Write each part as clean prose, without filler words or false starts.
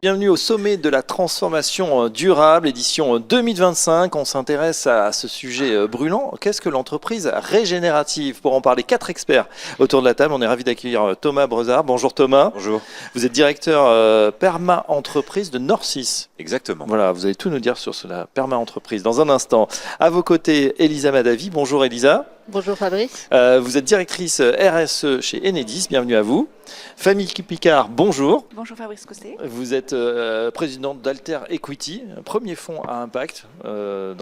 Bienvenue au sommet de la transformation durable, édition 2025. On s'intéresse à ce sujet brûlant. Qu'est-ce que l'entreprise régénérative? Pour en parler, 4 experts autour de la table. On est ravis d'accueillir Thomas Brezard. Bonjour Thomas. Bonjour. Vous êtes directeur Perma Entreprise de Norcis. Exactement. Voilà, vous allez tout nous dire sur la Perma Entreprise dans un instant. À vos côtés, Elisa Madavi. Bonjour Elisa. Bonjour Fabrice. Vous êtes directrice RSE chez Enedis. Bienvenue à vous. Famille Picard, bonjour. Bonjour Fabrice Costet. Vous êtes présidente d'Alter Equity, premier fonds à impact dans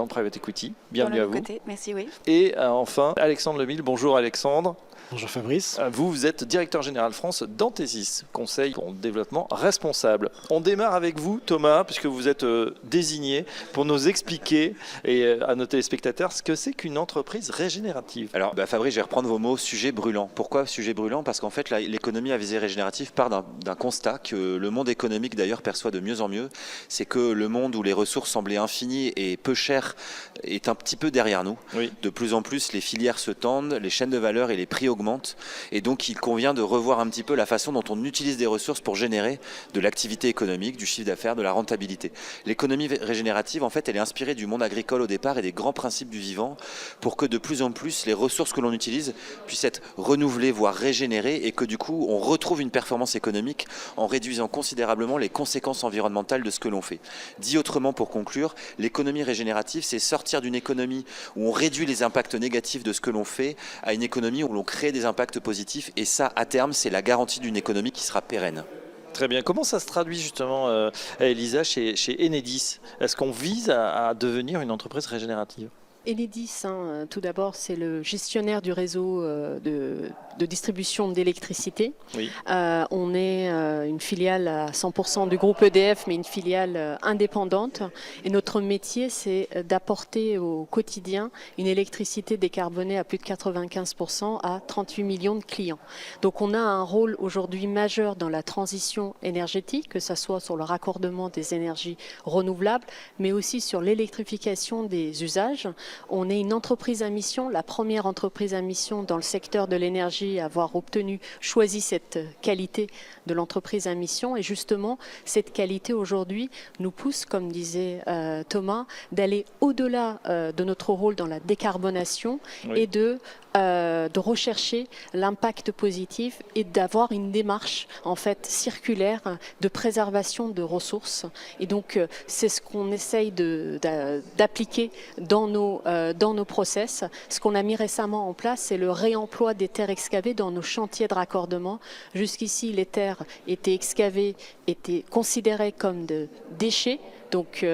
le private equity. Bienvenue à vous. Côté. Merci, oui. Et enfin, Alexandre Lemille. Bonjour Alexandre. Bonjour Fabrice. Vous êtes directeur général France d'Anthesis, conseil pour le développement responsable. On démarre avec vous Thomas, puisque vous êtes désigné pour nous expliquer et à nos téléspectateurs ce que c'est qu'une entreprise régénérative. Alors Fabrice, je vais reprendre vos mots, sujet brûlant. Pourquoi sujet brûlant? Parce qu'en fait l'économie à visée régénérative part d'un constat que le monde économique d'ailleurs perçoit de mieux en mieux. C'est que le monde où les ressources semblaient infinies et peu chères est un petit peu derrière nous. Oui. De plus en plus les filières se tendent, les chaînes de valeur et les prix augmente, et donc il convient de revoir un petit peu la façon dont on utilise des ressources pour générer de l'activité économique, du chiffre d'affaires, de la rentabilité. L'économie régénérative, en fait, elle est inspirée du monde agricole au départ et des grands principes du vivant pour que de plus en plus les ressources que l'on utilise puissent être renouvelées, voire régénérées, et que du coup on retrouve une performance économique en réduisant considérablement les conséquences environnementales de ce que l'on fait. Dit autrement, pour conclure, l'économie régénérative, c'est sortir d'une économie où on réduit les impacts négatifs de ce que l'on fait à une économie où l'on crée des impacts positifs, et ça, à terme, c'est la garantie d'une économie qui sera pérenne. Très bien. Comment ça se traduit justement, Elisa, chez Enedis? Est-ce qu'on vise à devenir une entreprise régénérative? Enedis, tout d'abord, c'est le gestionnaire du réseau de distribution d'électricité. Oui. On est une filiale à 100% du groupe EDF, mais une filiale indépendante. Et notre métier, c'est d'apporter au quotidien une électricité décarbonée à plus de 95% à 38 millions de clients. Donc on a un rôle aujourd'hui majeur dans la transition énergétique, que ce soit sur le raccordement des énergies renouvelables, mais aussi sur l'électrification des usages. On est une entreprise à mission, la première entreprise à mission dans le secteur de l'énergie à avoir choisi cette qualité de l'entreprise à mission. Et justement, cette qualité aujourd'hui nous pousse, comme disait Thomas, d'aller au-delà de notre rôle dans la décarbonation. Oui. Et de rechercher l'impact positif et d'avoir une démarche en fait circulaire de préservation de ressources. Et donc c'est ce qu'on essaye d'appliquer dans nos process. Ce qu'on a mis récemment en place, c'est le réemploi des terres excavées dans nos chantiers de raccordement. Jusqu'ici, les terres étaient excavées, étaient considérées comme de déchets, donc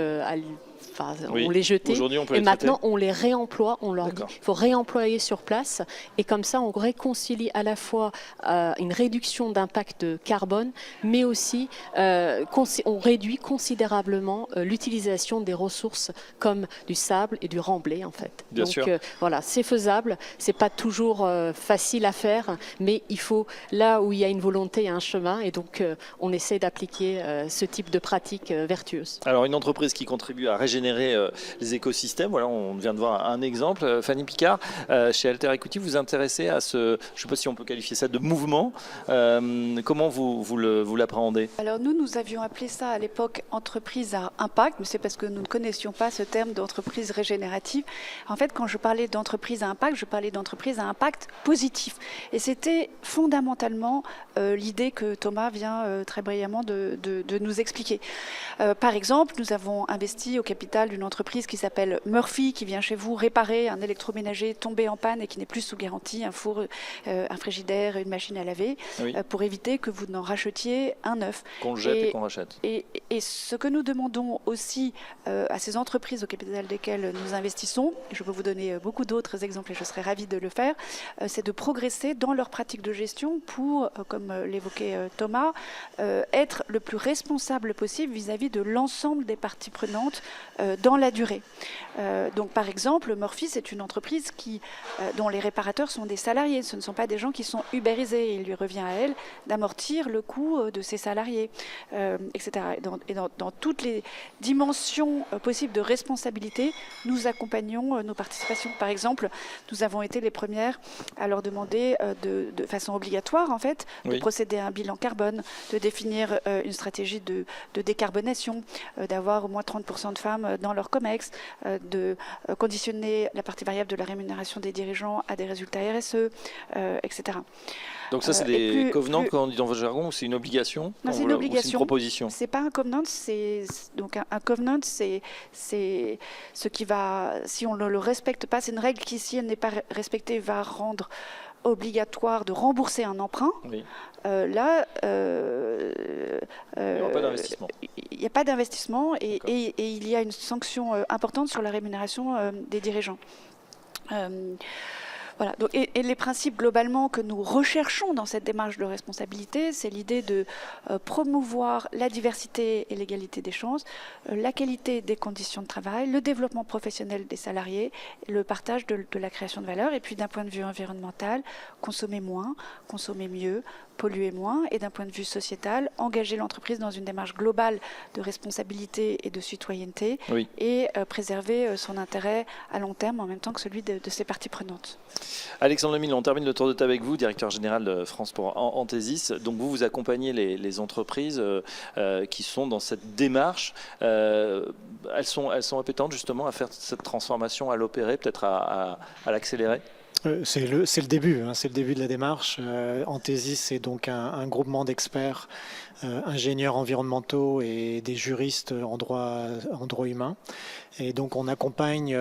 oui. On les jetait, on et maintenant on les réemploie, on leur dit qu'il faut réemployer sur place, et comme ça on réconcilie à la fois une réduction d'impact carbone, mais aussi on réduit considérablement l'utilisation des ressources comme du sable et du remblai en fait. Bien sûr. Voilà, c'est faisable, c'est pas toujours facile à faire, mais il faut, là où il y a une volonté, il y a un chemin, et donc on essaie d'appliquer ce type de pratique vertueuse. Alors une entreprise qui contribue à régénérer les écosystèmes. Voilà, on vient de voir un exemple. Fanny Picard, chez Alter Equity, vous vous intéressez à ce, je ne sais pas si on peut qualifier ça de mouvement. Comment vous l'appréhendez? Alors nous avions appelé ça à l'époque entreprise à impact, mais c'est parce que nous ne connaissions pas ce terme d'entreprise régénérative. En fait, quand je parlais d'entreprise à impact, je parlais d'entreprise à impact positif. Et c'était fondamentalement l'idée que Thomas vient très brillamment de nous expliquer. Par exemple, nous avons investi au capital d'une entreprise qui s'appelle Murphy, qui vient chez vous réparer un électroménager tombé en panne et qui n'est plus sous garantie, un four, un frigidaire, une machine à laver, oui. Pour éviter que vous n'en rachetiez un neuf. Qu'on jette et qu'on rachète. Et ce que nous demandons aussi à ces entreprises au capital desquelles nous investissons, et je peux vous donner beaucoup d'autres exemples et je serais ravie de le faire, c'est de progresser dans leur pratique de gestion pour, comme l'évoquait Thomas, être le plus responsable possible vis-à-vis de l'ensemble des parties prenantes dans la durée. Donc par exemple, Morphis est une entreprise dont les réparateurs sont des salariés. Ce ne sont pas des gens qui sont ubérisés. Il lui revient à elle d'amortir le coût de ses salariés, etc. Et dans toutes les dimensions possibles de responsabilité, nous accompagnons nos participations. Par exemple, nous avons été les premières à leur demander de façon obligatoire, en fait, de procéder à un bilan carbone, de définir une stratégie de décarbonation, d'avoir au moins 30% de femmes dans leur COMEX, de conditionner la partie variable de la rémunération des dirigeants à des résultats RSE, etc. Donc ça, c'est des covenants qu'on dit dans votre jargon, ou c'est une obligation? Non, c'est une obligation. C'est une proposition? C'est pas un covenant, donc un covenant, c'est ce qui va, si on ne le respecte pas, c'est une règle qui, si elle n'est pas respectée, va rendre obligatoire de rembourser un emprunt. Oui. Là, il n'y aura pas d'investissement. Il n'y a pas d'investissement et il y a une sanction importante sur la rémunération des dirigeants. Voilà. Donc, et les principes globalement que nous recherchons dans cette démarche de responsabilité, c'est l'idée de promouvoir la diversité et l'égalité des chances, la qualité des conditions de travail, le développement professionnel des salariés, le partage de la création de valeur, et puis d'un point de vue environnemental, consommer moins, consommer mieux, polluer moins, et d'un point de vue sociétal, engager l'entreprise dans une démarche globale de responsabilité et de citoyenneté, et préserver son intérêt à long terme en même temps que celui de ses parties prenantes. Alexandre Lemille, on termine le tour de table avec vous, directeur général de France pour Anthesis. Donc vous accompagnez les entreprises qui sont dans cette démarche. Elles sont appétentes justement à faire cette transformation, à l'opérer, peut-être à l'accélérer? C'est le début, c'est le début de la démarche. Anthesis, c'est donc un groupement d'experts, ingénieurs environnementaux et des juristes en droit humain. Et donc on accompagne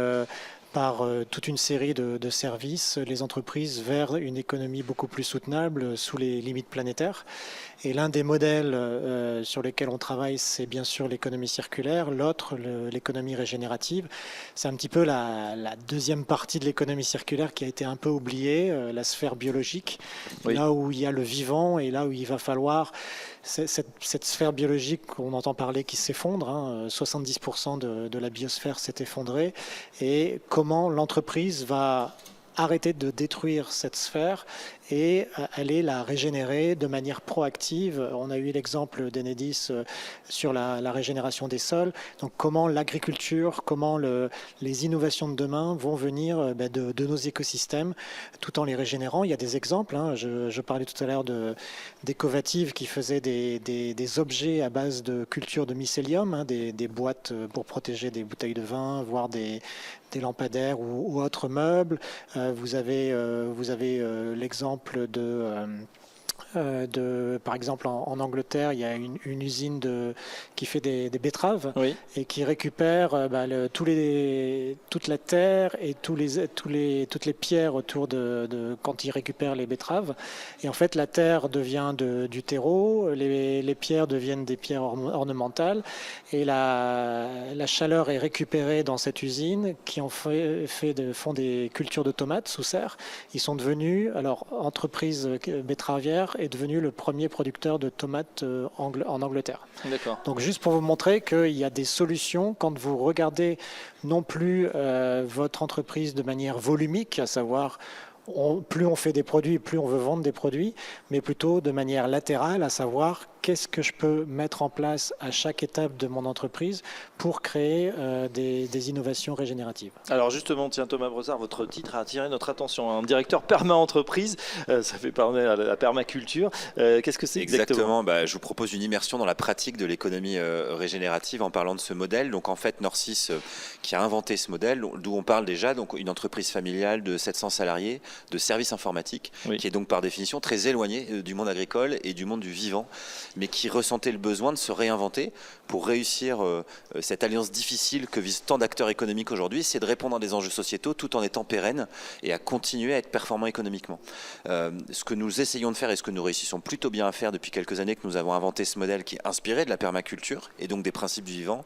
par toute une série de services les entreprises vers une économie beaucoup plus soutenable sous les limites planétaires. Et l'un des modèles sur lesquels on travaille, c'est bien sûr l'économie circulaire. L'autre, l'économie régénérative. C'est un petit peu la deuxième partie de l'économie circulaire qui a été un peu oubliée, la sphère biologique, là où il y a le vivant et là où il va falloir cette sphère biologique qu'on entend parler qui s'effondre, 70% de la biosphère s'est effondrée, et comment l'entreprise va arrêter de détruire cette sphère et aller la régénérer de manière proactive. On a eu l'exemple d'Enedis sur la régénération des sols. Donc comment l'agriculture, comment les innovations de demain vont venir de nos écosystèmes tout en les régénérant. Il y a des exemples. Je parlais tout à l'heure d'Ecovative qui faisait des objets à base de culture de mycélium, des boîtes pour protéger des bouteilles de vin, voire des lampadaires ou autres meubles. Vous avez l'exemple par exemple en Angleterre, il y a une usine qui fait des betteraves et qui récupère toute la terre et toutes les pierres autour quand ils récupèrent les betteraves. Et en fait, la terre devient du terreau, les pierres deviennent des pierres ornementales, et la chaleur est récupérée dans cette usine qui font des cultures de tomates sous serre. Ils sont devenus, alors entreprise betteravière, est devenu le premier producteur de tomates en Angleterre. D'accord. Donc juste pour vous montrer qu'il y a des solutions quand vous regardez non plus votre entreprise de manière volumique, à savoir plus on fait des produits, plus on veut vendre des produits, mais plutôt de manière latérale, à savoir qu'est-ce que je peux mettre en place à chaque étape de mon entreprise pour créer des innovations régénératives. Alors justement, tiens, Thomas Brossard, votre titre a attiré notre attention. Un directeur perma-entreprise, ça fait parler à la permaculture. Qu'est-ce que c'est exactement? Je vous propose une immersion dans la pratique de l'économie régénérative en parlant de ce modèle. Donc en fait, Norcis, qui a inventé ce modèle, d'où on parle déjà, donc une entreprise familiale de 700 salariés, de services informatiques, qui est donc par définition très éloignée du monde agricole et du monde du vivant, mais qui ressentait le besoin de se réinventer pour réussir cette alliance difficile que visent tant d'acteurs économiques aujourd'hui, c'est de répondre à des enjeux sociétaux tout en étant pérenne et à continuer à être performant économiquement. Ce que nous essayons de faire et ce que nous réussissons plutôt bien à faire depuis quelques années que nous avons inventé ce modèle qui est inspiré de la permaculture et donc des principes du vivant,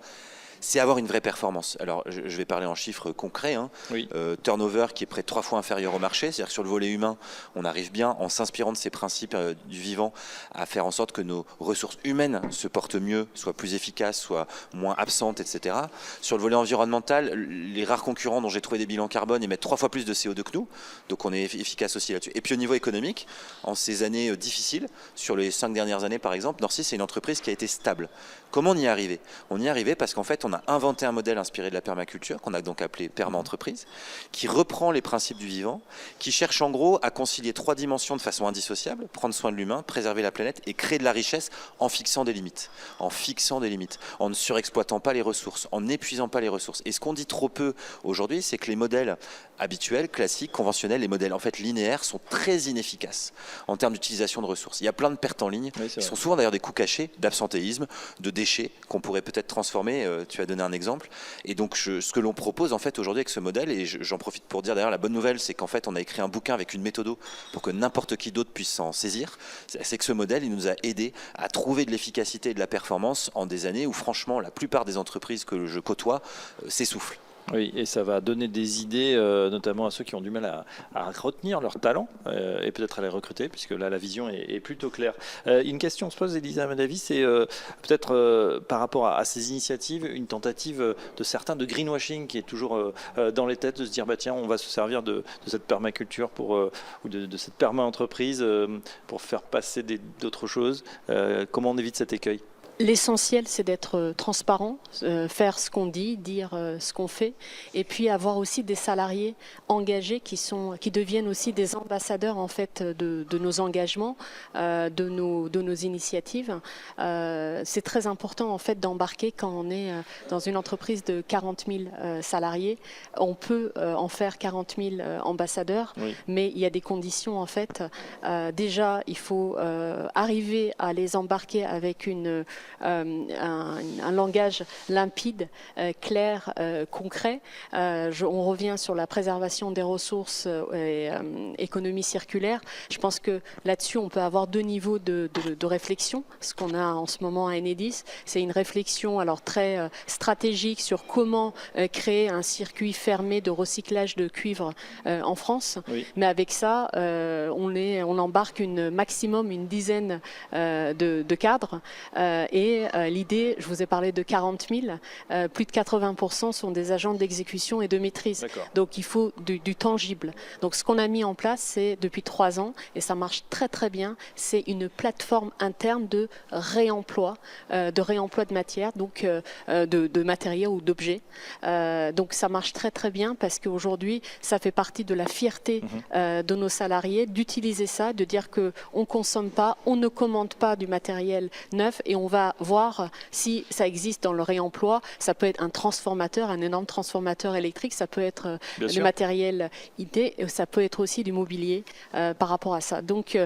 c'est avoir une vraie performance. Alors, je vais parler en chiffres concrets. Hein. Oui. Turnover qui est près de 3 fois inférieur au marché. C'est-à-dire que sur le volet humain, on arrive bien, en s'inspirant de ces principes du vivant, à faire en sorte que nos ressources humaines se portent mieux, soient plus efficaces, soient moins absentes, etc. Sur le volet environnemental, les rares concurrents dont j'ai trouvé des bilans carbone émettent 3 fois plus de CO2 que nous. Donc, on est efficace aussi là-dessus. Et puis, au niveau économique, en ces années difficiles, sur les 5 dernières années, par exemple, Norcy, c'est une entreprise qui a été stable. Comment on y est arrivé? On y est arrivé parce qu'en fait, on a inventé un modèle inspiré de la permaculture, qu'on a donc appelé Perma-entreprise, qui reprend les principes du vivant, qui cherche en gros à concilier 3 dimensions de façon indissociable, prendre soin de l'humain, préserver la planète et créer de la richesse en fixant des limites. En fixant des limites, en ne surexploitant pas les ressources, en n'épuisant pas les ressources. Et ce qu'on dit trop peu aujourd'hui, c'est que les modèles habituels, classiques, conventionnels, les modèles en fait linéaires sont très inefficaces en termes d'utilisation de ressources. Il y a plein de pertes en ligne, qui sont souvent d'ailleurs des coûts cachés, d'absentéisme, de déchets qu'on pourrait peut-être transformer. Tu as donné un exemple. Et donc ce que l'on propose en fait aujourd'hui avec ce modèle, et j'en profite pour dire d'ailleurs la bonne nouvelle, c'est qu'en fait on a écrit un bouquin avec une méthode pour que n'importe qui d'autre puisse s'en saisir. C'est que ce modèle, il nous a aidé à trouver de l'efficacité et de la performance en des années où franchement la plupart des entreprises que je côtoie s'essoufflent. Oui, et ça va donner des idées, notamment à ceux qui ont du mal à retenir leur talent et peut-être à les recruter, puisque là, la vision est plutôt claire. Une question se pose, Elisa, à mon avis, c'est peut-être par rapport à ces initiatives, une tentative de certains de greenwashing qui est toujours dans les têtes, de se dire, bah, tiens, on va se servir de cette permaculture ou de cette perma-entreprise pour faire passer d'autres choses. Comment on évite cet écueil ? L'essentiel, c'est d'être transparent, faire ce qu'on dit, dire ce qu'on fait, et puis avoir aussi des salariés engagés qui deviennent aussi des ambassadeurs en fait de nos engagements, de nos initiatives. C'est très important en fait d'embarquer quand on est dans une entreprise de 40 000 salariés. On peut en faire 40 000 ambassadeurs, oui. Mais il y a des conditions en fait. Déjà, il faut arriver à les embarquer avec un langage limpide, clair, concret. On revient sur la préservation des ressources et économie circulaire. Je pense que là-dessus, on peut avoir 2 niveaux de réflexion. Ce qu'on a en ce moment à Enedis, c'est une réflexion alors très stratégique sur comment créer un circuit fermé de recyclage de cuivre en France. Oui. Mais avec ça, on embarque maximum une dizaine de cadres et l'idée, je vous ai parlé de 40 000, plus de 80% sont des agents d'exécution et de maîtrise. Donc il faut du tangible. Donc ce qu'on a mis en place, c'est depuis 3 ans, et ça marche très très bien, c'est une plateforme interne de réemploi de matière, donc de matériaux ou d'objets. Donc ça marche très très bien parce qu'aujourd'hui, ça fait partie de la fierté de nos salariés d'utiliser ça, de dire qu'on ne consomme pas, on ne commande pas du matériel neuf et on va voir si ça existe dans le réemploi. Ça peut être un transformateur, un énorme transformateur électrique, ça peut être du matériel IT, ça peut être aussi du mobilier par rapport à ça. Donc,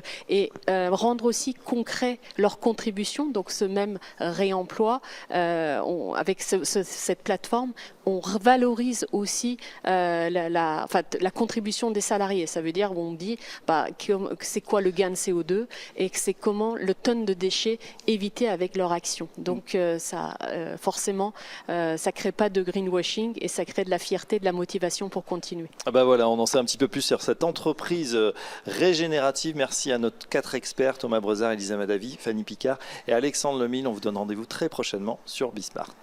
rendre aussi concret leur contribution, donc ce même réemploi, avec cette plateforme, on valorise aussi la contribution des salariés. Ça veut dire on dit c'est quoi le gain de CO2 et c'est comment le tonne de déchets éviter avec leur action. Donc forcément, ça crée pas de greenwashing et ça crée de la fierté, de la motivation pour continuer. Ah bah voilà, on en sait un petit peu plus sur cette entreprise régénérative. Merci à nos 4 experts, Thomas Brezard, Elisa Madavi, Fanny Picard et Alexandre Lemine. On vous donne rendez-vous très prochainement sur Bismart.